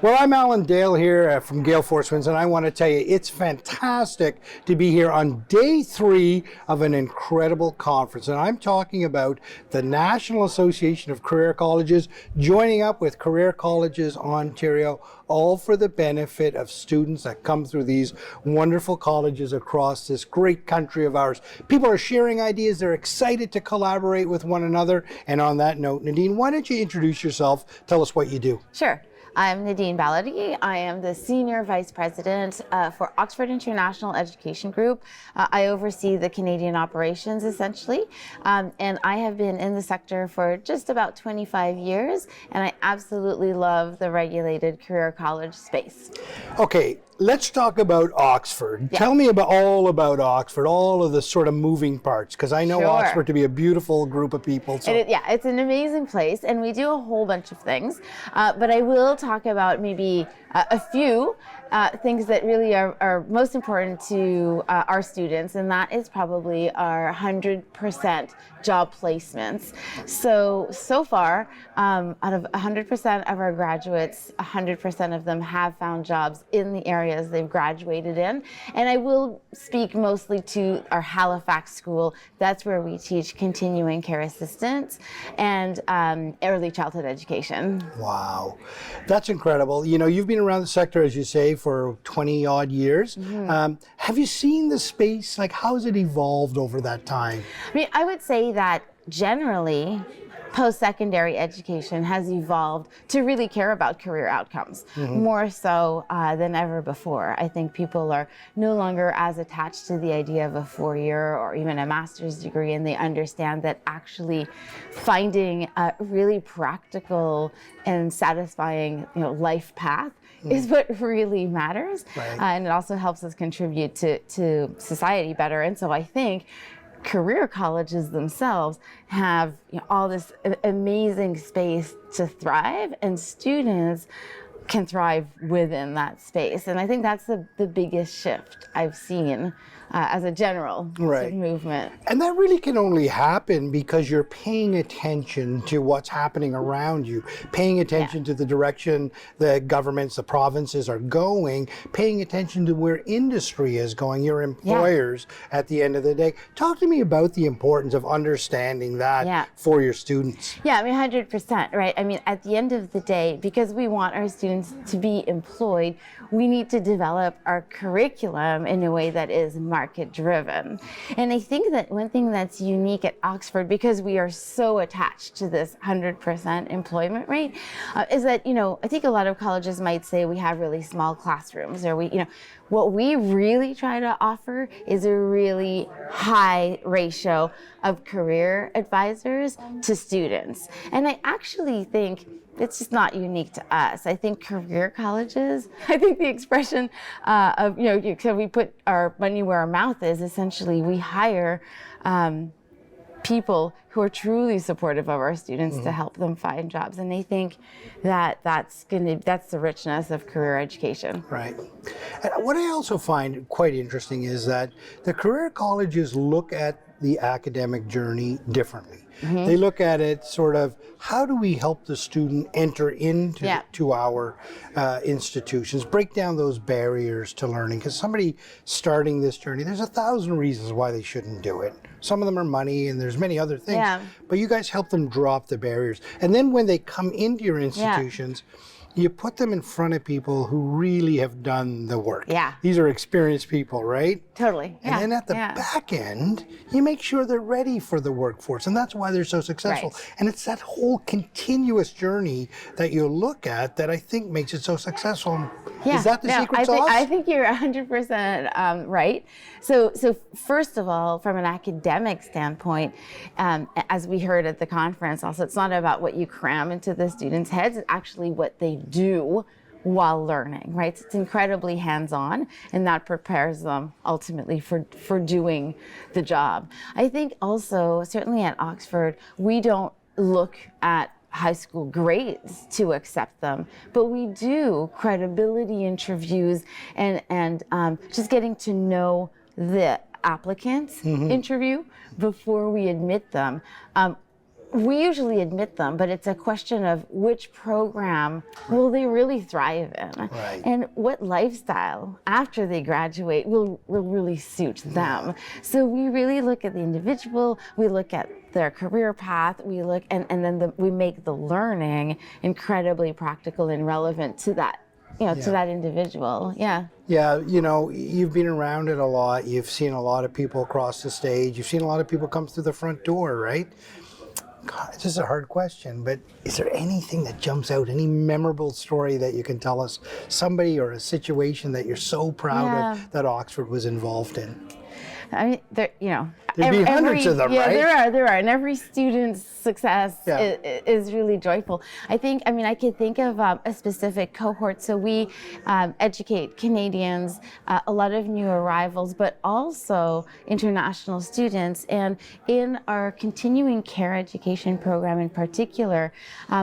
Well, I'm Alan Dale here from Gale Forcewinds, and I want to tell you it's fantastic to be here on day 3 of an incredible conference. And I'm talking about the National Association of Career Colleges joining up with Career Colleges Ontario, all for the benefit of students that come through these wonderful colleges across this great country of ours. People are sharing ideas, they're excited to collaborate with one another. And on that note, Nadine, why don't you introduce yourself, tell us what you do. Sure. I'm Nadine Baladi. I am the Senior Vice President for Oxford International Education Group. I oversee the Canadian operations, essentially, and I have been in the sector for just about 25 years, and I absolutely love the regulated career college space. Okay, let's talk about Oxford. Yeah. Tell me all about Oxford, all of the sort of moving parts, because I know Oxford to be a beautiful group of people. So. Yeah, it's an amazing place, and we do a whole bunch of things, but I will talk about maybe a few things that really are most important to our students, and that is probably our 100% job placements. So far, out of 100% of our graduates, 100% of them have found jobs in the areas they've graduated in. And I will speak mostly to our Halifax school. That's where we teach continuing care assistance and early childhood education. Wow, that's incredible. You know, you've been around the sector, as you say, for 20 odd years. Mm-hmm. Have you seen the space? Like, how has it evolved over that time? I mean, I would say that generally, post-secondary education has evolved to really care about career outcomes, more so than ever before. I think people are no longer as attached to the idea of a 4-year or even a master's degree, and they understand that actually finding a really practical and satisfying, life path is what really matters. Right. And it also helps us contribute to society better. And so I think career colleges themselves have all this amazing space to thrive, and students can thrive within that space. And I think that's the biggest shift I've seen as a general sort of movement. And that really can only happen because you're paying attention to what's happening around you, paying attention to the direction the governments, the provinces are going, paying attention to where industry is going, your employers at the end of the day. Talk to me about the importance of understanding that for your students. Yeah, I mean, 100%, right? I mean, at the end of the day, because we want our students to be employed, we need to develop our curriculum in a way that is market driven. And I think that one thing that's unique at Oxford, because we are so attached to this 100% employment rate, is that, I think a lot of colleges might say we have really small classrooms, or what we really try to offer is a really high ratio of career advisors to students. And I actually think it's just not unique to us. I think career colleges, I think the expression of, so we put our money where our mouth is, essentially we hire people who are truly supportive of our students to help them find jobs. And I think that that's the richness of career education. Right. And what I also find quite interesting is that the career colleges look at the academic journey differently. They look at it sort of, how do we help the student enter into to our institutions, break down those barriers to learning? Because somebody starting this journey, there's 1,000 reasons why they shouldn't do it. Some of them are money, and there's many other things. But you guys help them drop the barriers. And then when they come into your institutions, you put them in front of people who really have done the work. These are experienced people, right? Totally. And then at the back end, you make sure they're ready for the workforce. And that's why they're so successful. And it's that whole continuous journey that you look at that I think makes it so successsul. Is that the secret sauce? I think you're 100% right. So first of all, from an academic standpoint, as we heard at the conference also, it's not about what you cram into the students' heads, it's actually what they do while learning, right? It's incredibly hands-on, and that prepares them ultimately for doing the job. I think also, certainly at Oxford, we don't look at high school grades to accept them, but we do credibility interviews and just getting to know the applicants interview before we admit them. we usually admit them, but it's a question of which program will they really thrive in, Right. and what lifestyle after they graduate will really suit them. So we really look at the individual, we look at their career path, we look, and then we make the learning incredibly practical and relevant to that, to that individual. Yeah. Yeah, you've been around it a lot. You've seen a lot of people across the stage. You've seen a lot of people come through the front door, right? God, this is a hard question, but is there anything that jumps out? Any memorable story that you can tell us? Somebody or a situation that you're so proud of that Oxford was involved in? I mean, there'd be hundreds of them, right? There are, and every student's success is really joyful. I could think of a specific cohort. So we educate Canadians, a lot of new arrivals, but also international students. And in our continuing care education program in particular,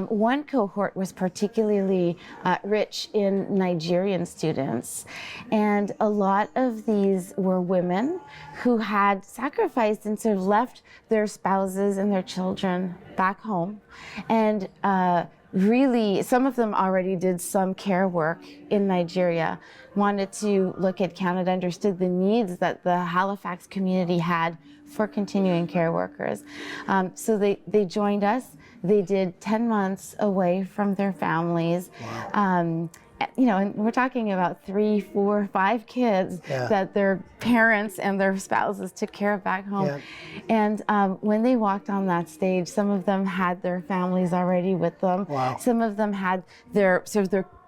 one cohort was particularly rich in Nigerian students. And a lot of these were women who had sacrificed and sort of left their spouses and their children back home. And really, some of them already did some care work in Nigeria, wanted to look at Canada, understood the needs that the Halifax community had for continuing care workers. So they joined us. They did 10 months away from their families. Wow. And we're talking about 3, 4, 5 kids that their parents and their spouses took care of back home. Yeah. And when they walked on that stage, some of them had their families already with them. Wow. Some of them had their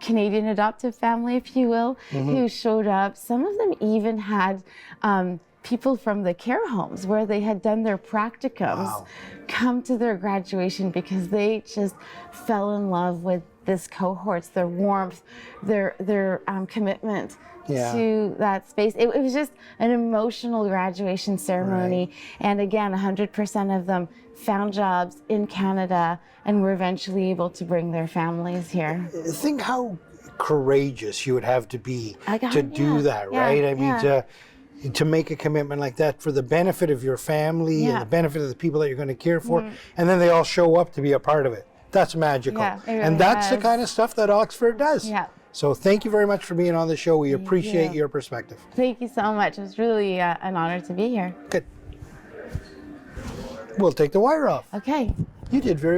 Canadian adoptive family, if you will, who showed up. Some of them even had people from the care homes where they had done their practicums come to their graduation because they just fell in love with this cohorts, their warmth, their commitment to that space. It was just an emotional graduation ceremony. Right. And again, 100% of them found jobs in Canada and were eventually able to bring their families here. Think how courageous you would have to be to do that, right? I mean, to make a commitment like that for the benefit of your family and the benefit of the people that you're going to care for, and then they all show up to be a part of it. That's magical. Yeah, it really and that's the kind of stuff that Oxford does. Yeah. So thank you very much for being on the show. We appreciate your perspective. Thank you so much. It was really an honor to be here. Good. We'll take the wire off. Okay. You did very